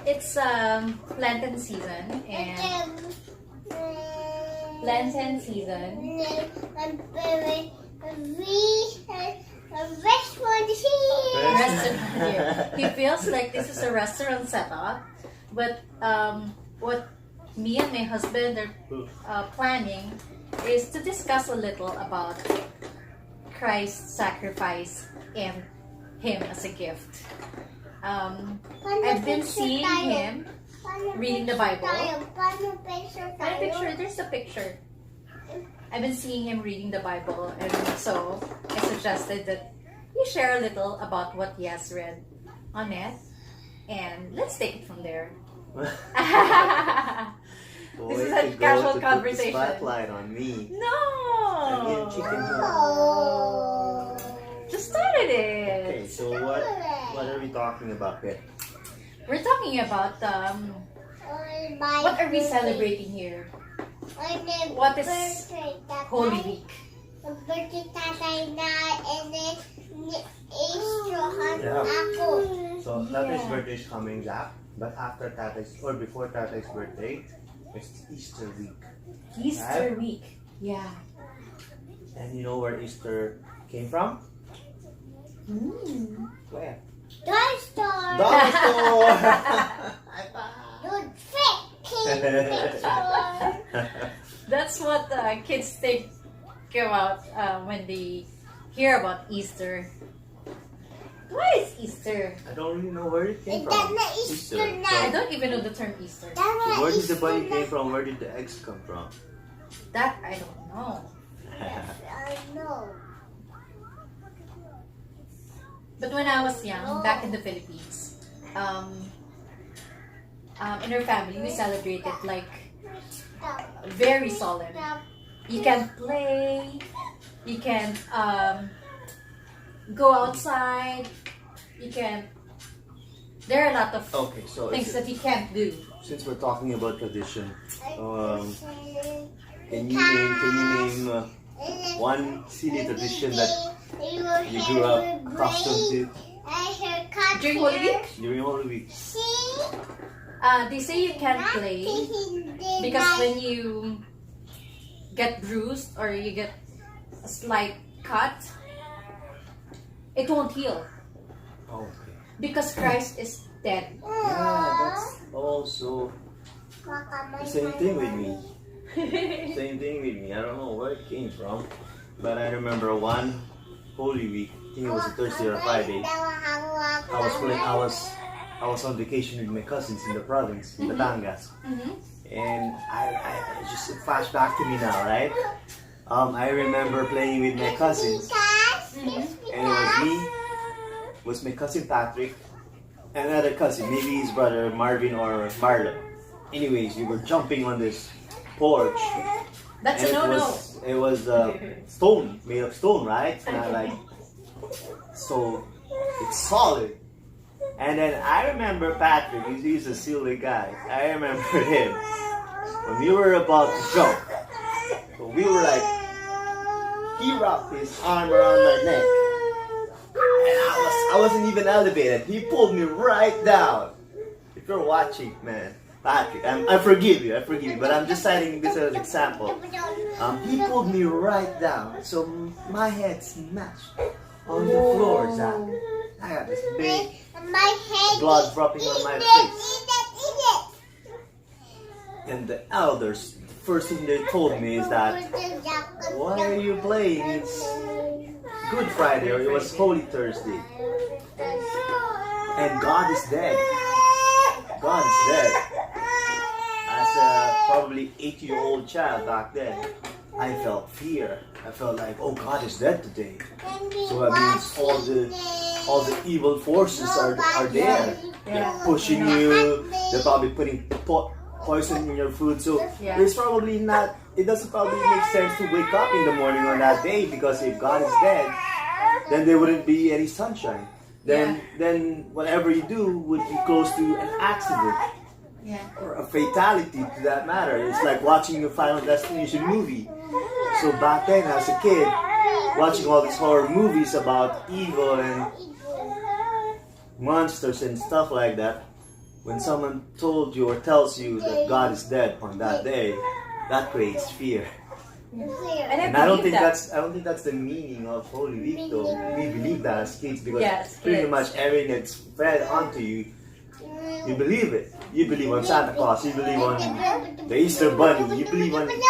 it's Lenten season and Lenten season. Restaurant here. Restaurant here. He feels like this is a restaurant setup, but what me and my husband are planning is to discuss a little about Christ's sacrifice and Him as a gift. I've been seeing him reading the Bible. Picture, there's a picture. I've been seeing him reading the Bible, and so I suggested that you share a little about what he has read on it, and let's take it from there. This is a casual conversation. Put the spotlight on me. No. Chicken. Just started it. Okay, so what are we talking about here? We're talking about what are we celebrating here? What is Holy Week? Birthday tatay na, and then Easter Yeah. ako. So Tatay's birthday is coming up, but after Tatay's or before Tatay's birthday, it's Easter week. Easter Right? week. Yeah. And you know where Easter came from? Mm. Where? Toy Store. Dollar store. Good picture. That's what kids think about when they hear about Easter. What is Easter? I don't really know where it came That's from. not Easter So, na. I don't even know the term Easter. That's not where did the Easter bunny na. came from? Where did the eggs come from? That I don't know. I know. But when I was young, back in the Philippines, in our family, we celebrated like very solemn. You can play, you can go outside, you can. There are a lot of Okay, so things that you can't do. since we're talking about tradition, can you name one silly tradition that you grew up accustomed to During Holy Week, during Holy Week? they say you can't play because when you get bruised or you get a slight cut, it won't heal Okay. because Christ is dead. Yeah, that's also the same thing with me. Same thing with me. I don't know where it came from, but I remember one Holy Week. I think it was a Thursday or a Friday. I was on vacation with my cousins in the province, in Batangas, and I just it flashed back to me now, right? I remember playing with my cousins, and it was me, was my cousin Patrick, and another cousin, maybe his brother Marvin or Marlon. Anyways, we were jumping on this porch. That's And a no-no. It was stone, made of stone, right? And I like, so it's solid. And then I remember Patrick, he's a silly guy. I remember him when we were about to jump. So we were like, he wrapped his arm around my neck, and I wasn't even elevated. He pulled me right down. If you're watching, man. Patrick, I forgive you, but I'm just citing this as an example. He pulled me right down, so my head smashed on the floor, Zach. I got this big blood dropping on my face. And the elders, the first thing they told me is that, why are you playing? It's Good Friday, or it was Holy Thursday. And God is dead. God is dead. As a probably 8-year-old child back then, I felt fear. I felt like, oh, God is dead today. So that means all the evil forces are there. They're pushing you. They're probably putting poison in your food. So there's probably not. It doesn't probably make sense to wake up in the morning on that day, because if God is dead, then there wouldn't be any sunshine. Then whatever you do would be close to an accident. Or a fatality to that matter. It's like watching a Final Destination movie. So back then, as a kid, watching all these horror movies about evil and monsters and stuff like that, when someone told you or tells you that God is dead on that day, that creates fear. And I don't think that's the meaning of Holy Week, though. We believe that as kids because pretty much everything that's fed onto you, you believe it. You believe on Santa Claus. You believe on the Easter Bunny. You believe on pretty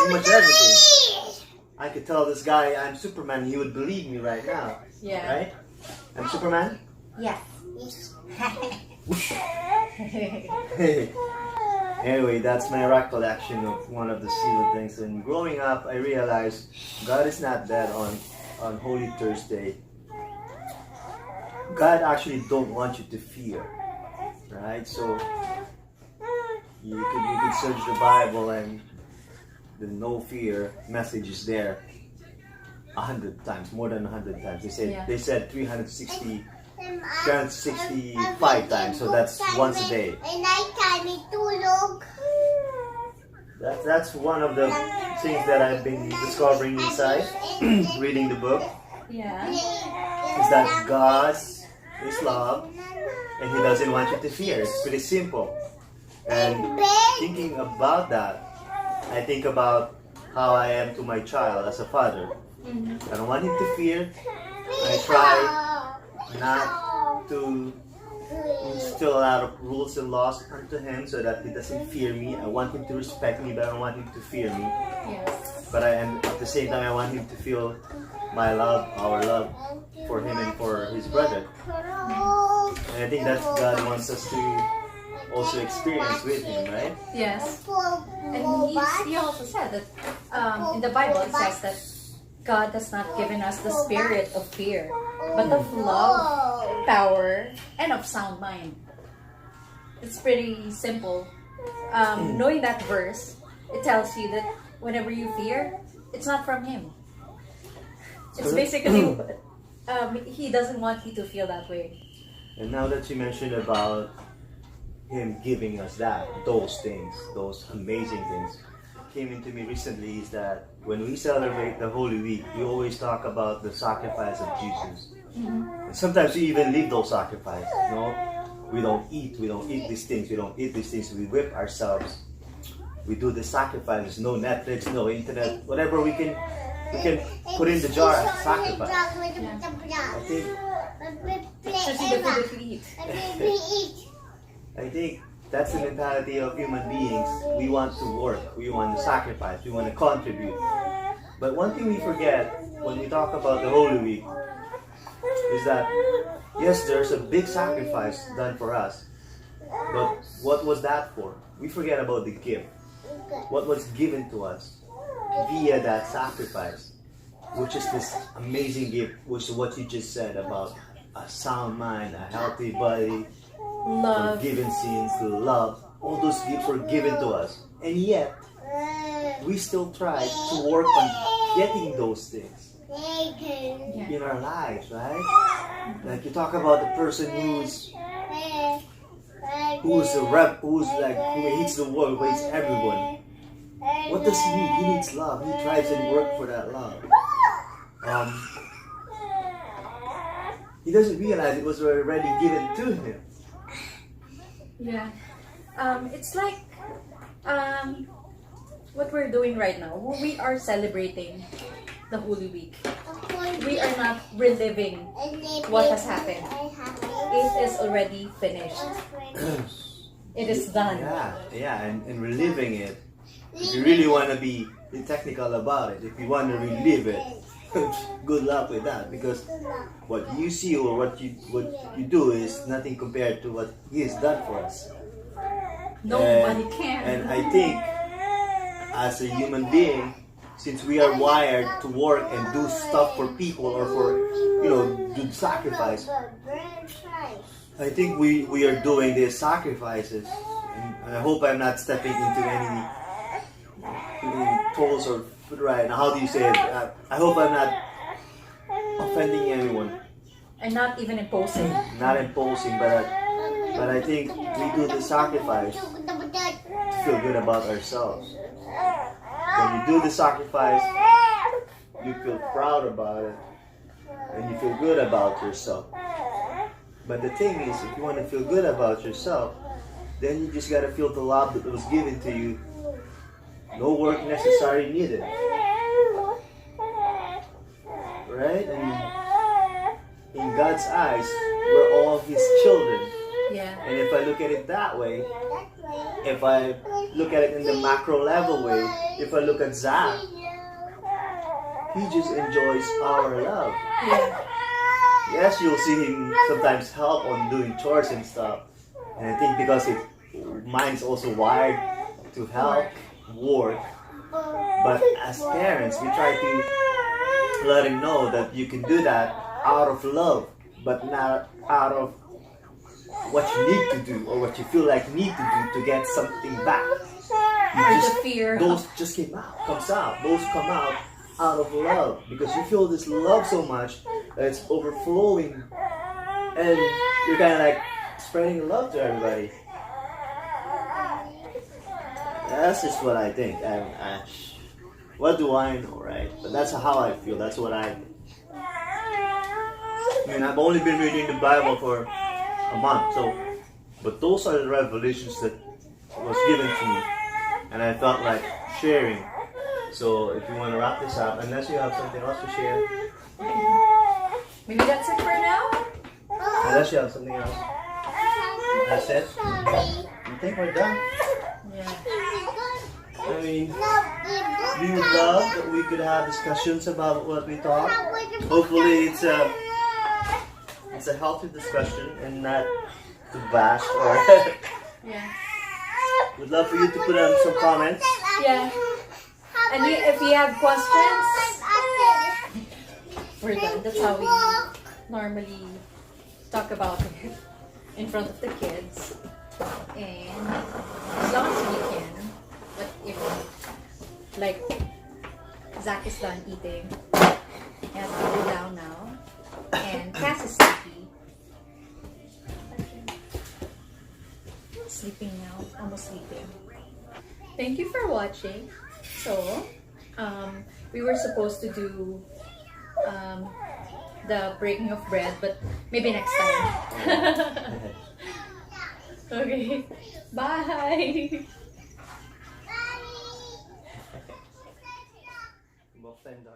much everything. I could tell this guy I'm Superman. He would believe me right now. Yeah. Right? I'm Superman. Yes. Anyway, that's my recollection of one of the silly things. And growing up, I realized God is not dead on Holy Thursday. God actually don't want you to fear, right? So you could search the Bible and the no fear message is there 100 times, more than 100 times. They said 365 times, so that's once a day. That's one of the things that I've been discovering inside reading the book. Yeah. Is that God is love and He doesn't want you to fear. It's pretty simple. And thinking about that, I think about how I am to my child as a father. I don't want him to fear. I try not to instill a lot of rules and laws onto him so that he doesn't fear me. I want him to respect me, but I don't want him to fear me. Yes. But at the same time, I want him to feel my love, our love for him and for his brother. And I think that's God wants us to also experience with him, right? Yes. And he also said that in the Bible it says that God has not given us the spirit of fear, but of love, power, and of sound mind. It's pretty simple. Knowing that verse, it tells you that whenever you fear, it's not from Him. It's basically He doesn't want you to feel that way. And now that you mentioned about Him giving us those things, those amazing things, came into me recently is that when we celebrate the Holy Week, we always talk about the sacrifice of Jesus. And sometimes we even leave those sacrifices. We don't eat these things, we whip ourselves. We do the sacrifices, no Netflix, no internet, whatever we can put in the jar as a sacrifice. I think Especially the food that we eat. I think that's the mentality of human beings. We want to work, we want to sacrifice, we want to contribute. But one thing we forget when we talk about the Holy Week is that, yes, there's a big sacrifice done for us. But what was that for? We forget about the gift. What was given to us via that sacrifice, which is this amazing gift, which is what you just said about a sound mind, a healthy body, love, forgiven sins, love. All those gifts were given to us. And yet, we still try to work on getting those things in our lives, right? Like you talk about the person who hates the world, who hates everyone. What does he need? He needs love. He tries and works for that love. He doesn't realize it was already given to him. Yeah. It's like what we're doing right now. We are celebrating the Holy Week. We are not reliving what has happened. It is already finished. It is done. Yeah, and reliving it. If you really want to be technical about it, if you want to relive it, good luck with that, because what you see or what you do is nothing compared to what He has done for us. Nobody can. And I think as a human being, since we are wired to work and do stuff for people or for do sacrifice, I think we are doing these sacrifices. And I hope I'm not stepping into any toes or right now. How do you say it? I hope I'm not offending anyone. And not even imposing. Not imposing, but I think we do the sacrifice to feel good about ourselves. When you do the sacrifice, you feel proud about it, and you feel good about yourself. But the thing is, if you want to feel good about yourself, then you just gotta feel the love that was given to you. No work necessary needed. Right? And in God's eyes, we're all His children. Yeah. And if I look at it that way, if I look at it in the macro level way, if I look at Zach, he just enjoys our love. Yeah. Yes, you'll see him sometimes help on doing chores and stuff. And I think because mine's also wired to help, work. But as parents, we try to let him know that you can do that out of love, but not out of what you need to do or what you feel like you need to do to get something back. Or the fear. Those just comes out. Those come out of love because you feel this love so much that it's overflowing, and you're kind of like spreading love to everybody. That's just what I think. What do I know, right? But that's how I feel. That's what I think. I mean, I've only been reading the Bible for a month, but those are the revelations that was given to me, and I felt like sharing. So if you want to wrap this up, unless you have something else to share, maybe that's it for now. unless you have something else, that's it. I think we're done. Yeah. I mean, we would love that we could have discussions about what we talk. Hopefully, it's a healthy discussion and not to bash or. Yeah. We'd love for you to put on some comments. Yeah. And if you have questions, we're done. That's how we normally talk about it in front of the kids. And as long as we can, but if like Zach is done eating, he has to go down now, and Cass is sleeping now, almost sleeping. Thank you for watching. So, we were supposed to do the breaking of bread, but maybe next time. Okay, bye. Both them down.